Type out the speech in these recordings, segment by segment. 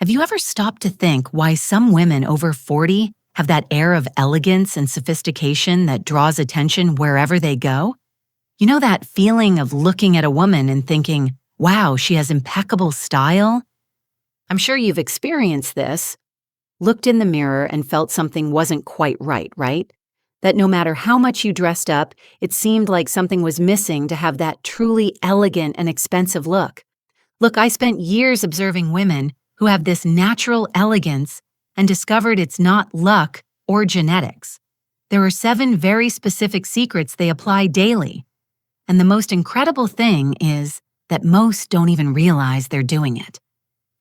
Have you ever stopped to think why some women over 40 have that air of elegance and sophistication that draws attention wherever they go? You know that feeling of looking at a woman and thinking, wow, she has impeccable style? I'm sure you've experienced this. Looked in the mirror and felt something wasn't quite right, right? That no matter how much you dressed up, it seemed like something was missing to have that truly elegant and expensive look. Look, I spent years observing women who have this natural elegance and discovered it's not luck or genetics. There are 7 very specific secrets they apply daily. And the most incredible thing is that most don't even realize they're doing it.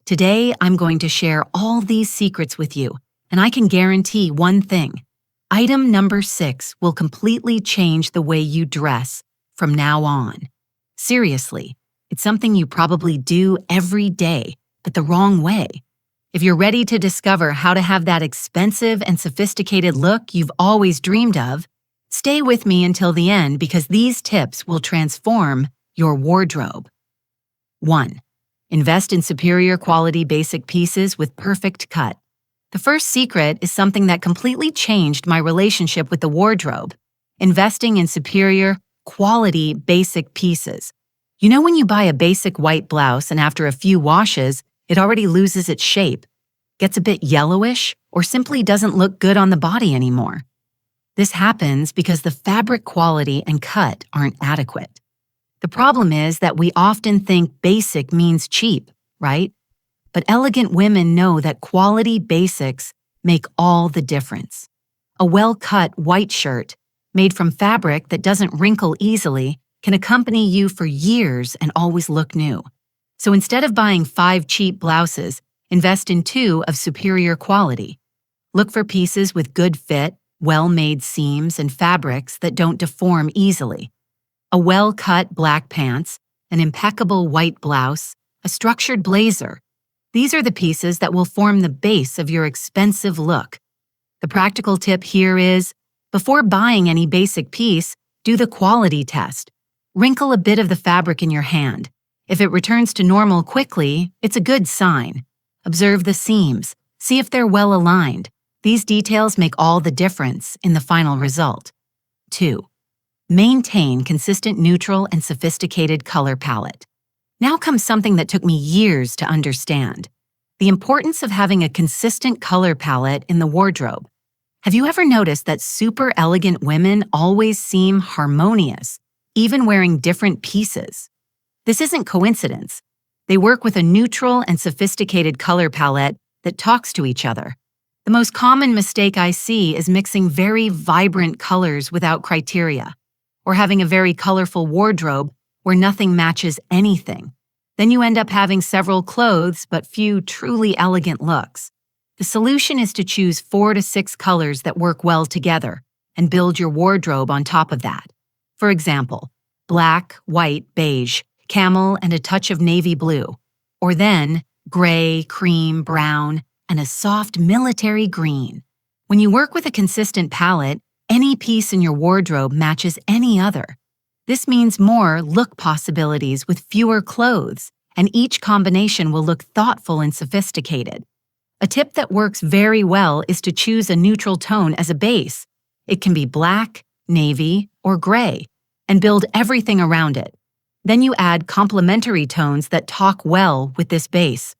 Today, I'm going to share all these secrets with you, and I can guarantee one thing. Item number 6 will completely change the way you dress from now on. Seriously, it's something you probably do every day, but the wrong way. If you're ready to discover how to have that expensive and sophisticated look you've always dreamed of, stay with me until the end because these tips will transform your wardrobe. 1. Invest in superior quality basic pieces with perfect cut. The first secret is something that completely changed my relationship with the wardrobe: investing in superior quality basic pieces. You know when you buy a basic white blouse and after a few washes, it already loses its shape, gets a bit yellowish, or simply doesn't look good on the body anymore? This happens because the fabric quality and cut aren't adequate. The problem is that we often think basic means cheap, right? But elegant women know that quality basics make all the difference. A well-cut white shirt, made from fabric that doesn't wrinkle easily, can accompany you for years and always look new. So instead of buying 5 cheap blouses, invest in 2 of superior quality. Look for pieces with good fit, well-made seams and fabrics that don't deform easily. A well-cut black pants, an impeccable white blouse, a structured blazer. These are the pieces that will form the base of your expensive look. The practical tip here is, before buying any basic piece, do the quality test. Wrinkle a bit of the fabric in your hand. If it returns to normal quickly, it's a good sign. Observe the seams. See if they're well aligned. These details make all the difference in the final result. 2. Maintain consistent neutral and sophisticated color palette. Now comes something that took me years to understand: the importance of having a consistent color palette in the wardrobe. Have you ever noticed that super elegant women always seem harmonious, even wearing different pieces? This isn't coincidence. They work with a neutral and sophisticated color palette that talks to each other. The most common mistake I see is mixing very vibrant colors without criteria, or having a very colorful wardrobe where nothing matches anything. Then you end up having several clothes but few truly elegant looks. The solution is to choose 4 to 6 colors that work well together and build your wardrobe on top of that. For example, black, white, beige, camel, and a touch of navy blue. Or then gray, cream, brown, and a soft military green. When you work with a consistent palette, any piece in your wardrobe matches any other. This means more look possibilities with fewer clothes, and each combination will look thoughtful and sophisticated. A tip that works very well is to choose a neutral tone as a base. It can be black, navy, or gray, and build everything around it. Then you add complementary tones that talk well with this base.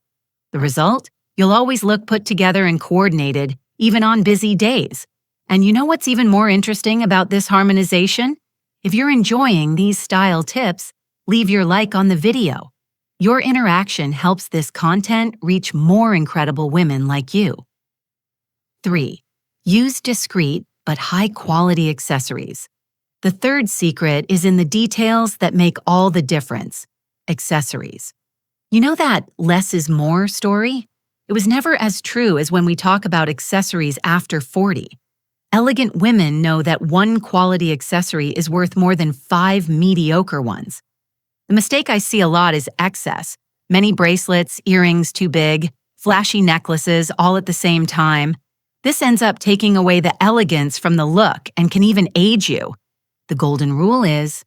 The result? You'll always look put together and coordinated, even on busy days. And you know what's even more interesting about this harmonization? If you're enjoying these style tips, leave your like on the video. Your interaction helps this content reach more incredible women like you. 3. Use discreet but high-quality accessories. The third secret is in the details that make all the difference: accessories. You know that less is more story? It was never as true as when we talk about accessories after 40. Elegant women know that one quality accessory is worth more than 5 mediocre ones. The mistake I see a lot is excess. Many bracelets, earrings too big, flashy necklaces all at the same time. This ends up taking away the elegance from the look and can even age you. The golden rule is,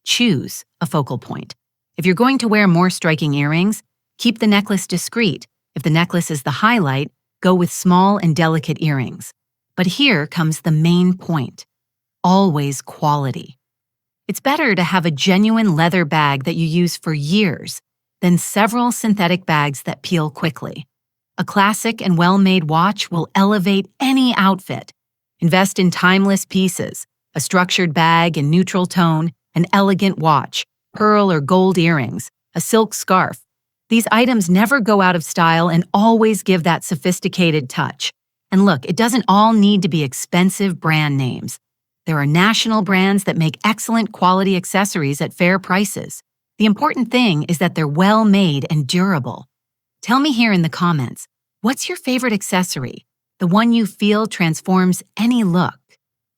choose a focal point. If you're going to wear more striking earrings, keep the necklace discreet. If the necklace is the highlight, go with small and delicate earrings. But here comes the main point. Always quality. It's better to have a genuine leather bag that you use for years than several synthetic bags that peel quickly. A classic and well-made watch will elevate any outfit. Invest in timeless pieces, a structured bag in neutral tone, an elegant watch, pearl or gold earrings, a silk scarf. These items never go out of style and always give that sophisticated touch. And look, it doesn't all need to be expensive brand names. There are national brands that make excellent quality accessories at fair prices. The important thing is that they're well-made and durable. Tell me here in the comments, what's your favorite accessory? The one you feel transforms any look.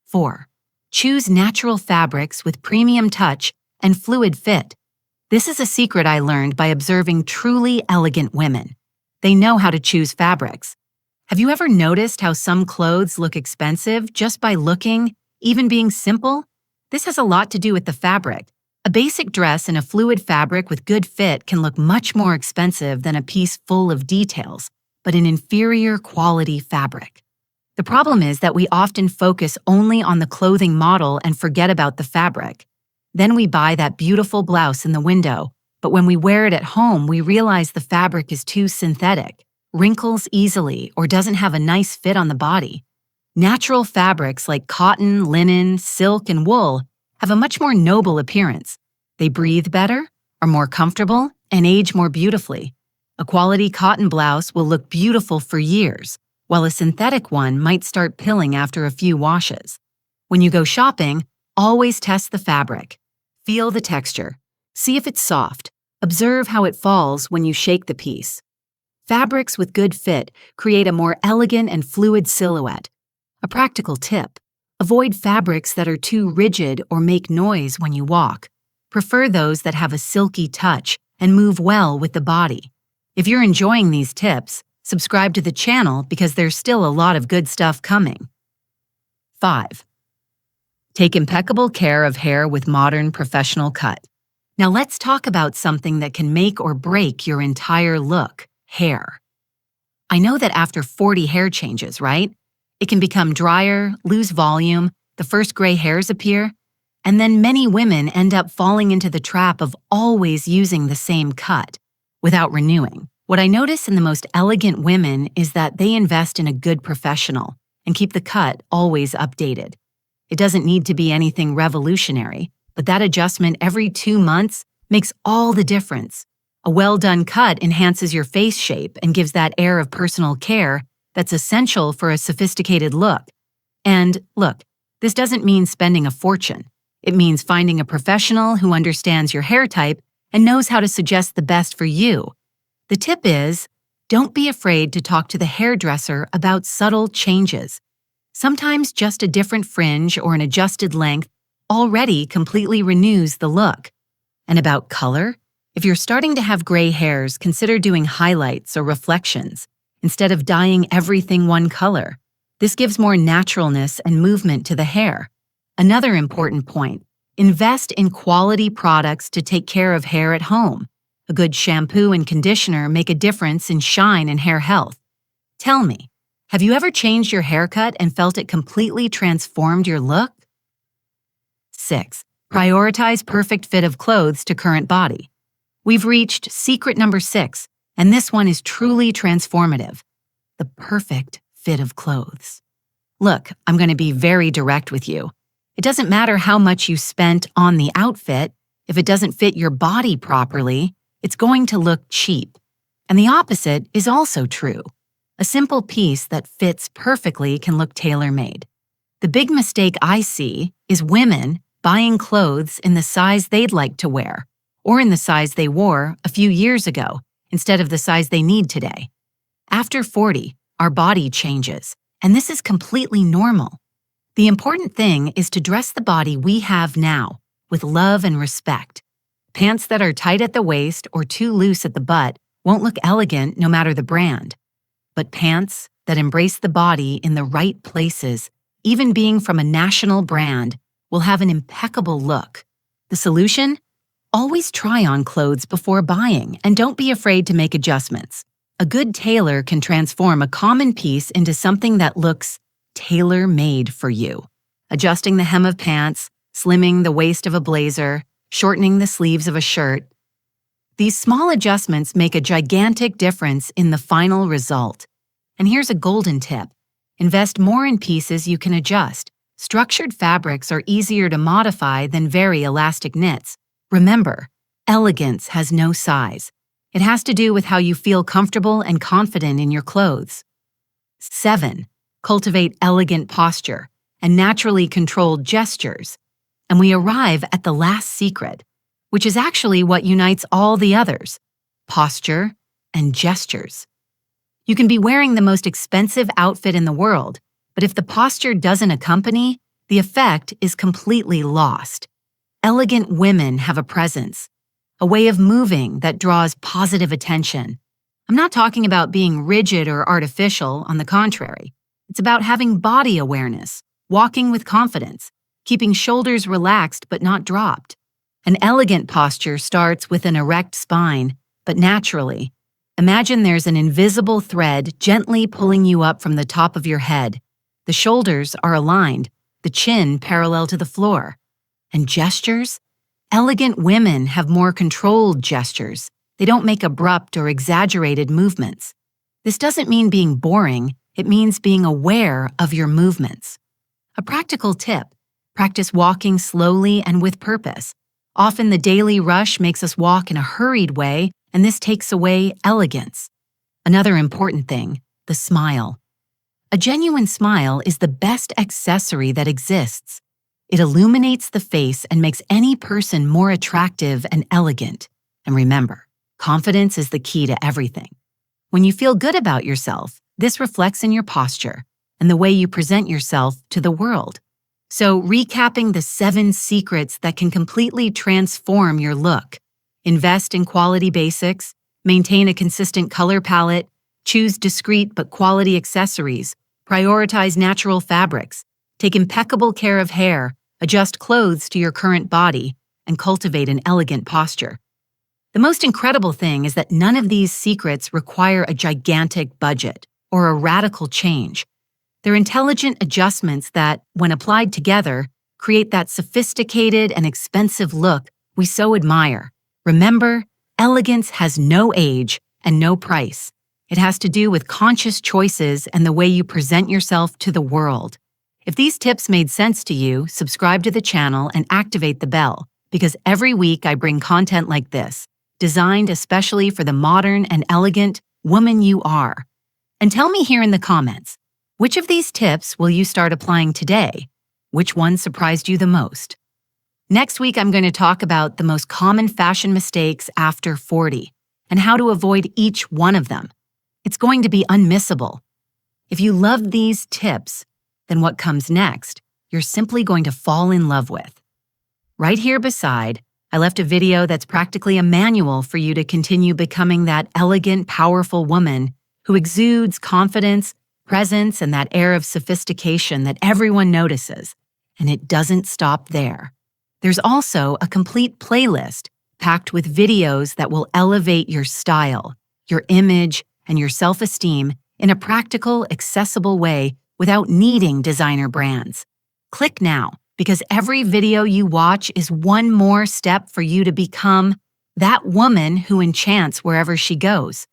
4. Choose natural fabrics with premium touch and fluid fit. This is a secret I learned by observing truly elegant women. They know how to choose fabrics. Have you ever noticed how some clothes look expensive just by looking, even being simple? This has a lot to do with the fabric. A basic dress in a fluid fabric with good fit can look much more expensive than a piece full of details, but an inferior quality fabric. The problem is that we often focus only on the clothing model and forget about the fabric. Then we buy that beautiful blouse in the window, but when we wear it at home, we realize the fabric is too synthetic, wrinkles easily, or doesn't have a nice fit on the body. Natural fabrics like cotton, linen, silk, and wool have a much more noble appearance. They breathe better, are more comfortable, and age more beautifully. A quality cotton blouse will look beautiful for years, while a synthetic one might start pilling after a few washes. When you go shopping, always test the fabric. Feel the texture. See if it's soft. Observe how it falls when you shake the piece. Fabrics with good fit create a more elegant and fluid silhouette. A practical tip: avoid fabrics that are too rigid or make noise when you walk. Prefer those that have a silky touch and move well with the body. If you're enjoying these tips, subscribe to the channel because there's still a lot of good stuff coming. 5. Take impeccable care of hair with modern professional cut. Now let's talk about something that can make or break your entire look: hair. I know that after 40 hair changes, right? It can become drier, lose volume, the first gray hairs appear, and then many women end up falling into the trap of always using the same cut without renewing. What I notice in the most elegant women is that they invest in a good professional and keep the cut always updated. It doesn't need to be anything revolutionary, but that adjustment every 2 months makes all the difference. A well-done cut enhances your face shape and gives that air of personal care that's essential for a sophisticated look. And look, this doesn't mean spending a fortune. It means finding a professional who understands your hair type and knows how to suggest the best for you. The tip is, don't be afraid to talk to the hairdresser about subtle changes. Sometimes just a different fringe or an adjusted length already completely renews the look. And about color, if you're starting to have gray hairs, consider doing highlights or reflections instead of dyeing everything one color. This gives more naturalness and movement to the hair. Another important point: invest in quality products to take care of hair at home. A good shampoo and conditioner make a difference in shine and hair health. Tell me, have you ever changed your haircut and felt it completely transformed your look? 6. Prioritize perfect fit of clothes to current body. We've reached secret number 6, and this one is truly transformative: the perfect fit of clothes. Look, I'm going to be very direct with you. It doesn't matter how much you spent on the outfit. If it doesn't fit your body properly, it's going to look cheap. And the opposite is also true. A simple piece that fits perfectly can look tailor-made. The big mistake I see is women buying clothes in the size they'd like to wear, or in the size they wore a few years ago, instead of the size they need today. After 40, our body changes, and this is completely normal. The important thing is to dress the body we have now with love and respect. Pants that are tight at the waist or too loose at the butt won't look elegant no matter the brand. But pants that embrace the body in the right places, even being from a national brand, will have an impeccable look. The solution? Always try on clothes before buying, and don't be afraid to make adjustments. A good tailor can transform a common piece into something that looks tailor-made for you. Adjusting the hem of pants, slimming the waist of a blazer, shortening the sleeves of a shirt. These small adjustments make a gigantic difference in the final result. And here's a golden tip. Invest more in pieces you can adjust. Structured fabrics are easier to modify than very elastic knits. Remember, elegance has no size. It has to do with how you feel comfortable and confident in your clothes. 7. Cultivate elegant posture and naturally controlled gestures. And we arrive at the last secret, which is actually what unites all the others: posture and gestures. You can be wearing the most expensive outfit in the world, but if the posture doesn't accompany, the effect is completely lost. Elegant women have a presence, a way of moving that draws positive attention. I'm not talking about being rigid or artificial, on the contrary. It's about having body awareness, walking with confidence, keeping shoulders relaxed but not dropped. An elegant posture starts with an erect spine, but naturally. Imagine there's an invisible thread gently pulling you up from the top of your head. The shoulders are aligned, the chin parallel to the floor. And gestures? Elegant women have more controlled gestures. They don't make abrupt or exaggerated movements. This doesn't mean being boring, it means being aware of your movements. A practical tip: practice walking slowly and with purpose. Often the daily rush makes us walk in a hurried way, and this takes away elegance. Another important thing: the smile. A genuine smile is the best accessory that exists. It illuminates the face and makes any person more attractive and elegant. And remember, confidence is the key to everything. When you feel good about yourself, this reflects in your posture and the way you present yourself to the world. So, recapping the 7 secrets that can completely transform your look: invest in quality basics, maintain a consistent color palette, choose discreet but quality accessories, prioritize natural fabrics, take impeccable care of hair, adjust clothes to your current body, and cultivate an elegant posture. The most incredible thing is that none of these secrets require a gigantic budget or a radical change. They're intelligent adjustments that, when applied together, create that sophisticated and expensive look we so admire. Remember, elegance has no age and no price. It has to do with conscious choices and the way you present yourself to the world. If these tips made sense to you, subscribe to the channel and activate the bell, because every week I bring content like this, designed especially for the modern and elegant woman you are. And tell me here in the comments, which of these tips will you start applying today? Which one surprised you the most? Next week, I'm going to talk about the most common fashion mistakes after 40 and how to avoid each one of them. It's going to be unmissable. If you love these tips, then what comes next, you're simply going to fall in love with. Right here beside, I left a video that's practically a manual for you to continue becoming that elegant, powerful woman who exudes confidence, presence, and that air of sophistication that everyone notices. And it doesn't stop there. There's also a complete playlist packed with videos that will elevate your style, your image, and your self-esteem in a practical, accessible way without needing designer brands. Click now, because every video you watch is one more step for you to become that woman who enchants wherever she goes.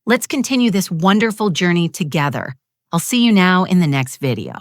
Let's continue this wonderful journey together. I'll see you now in the next video.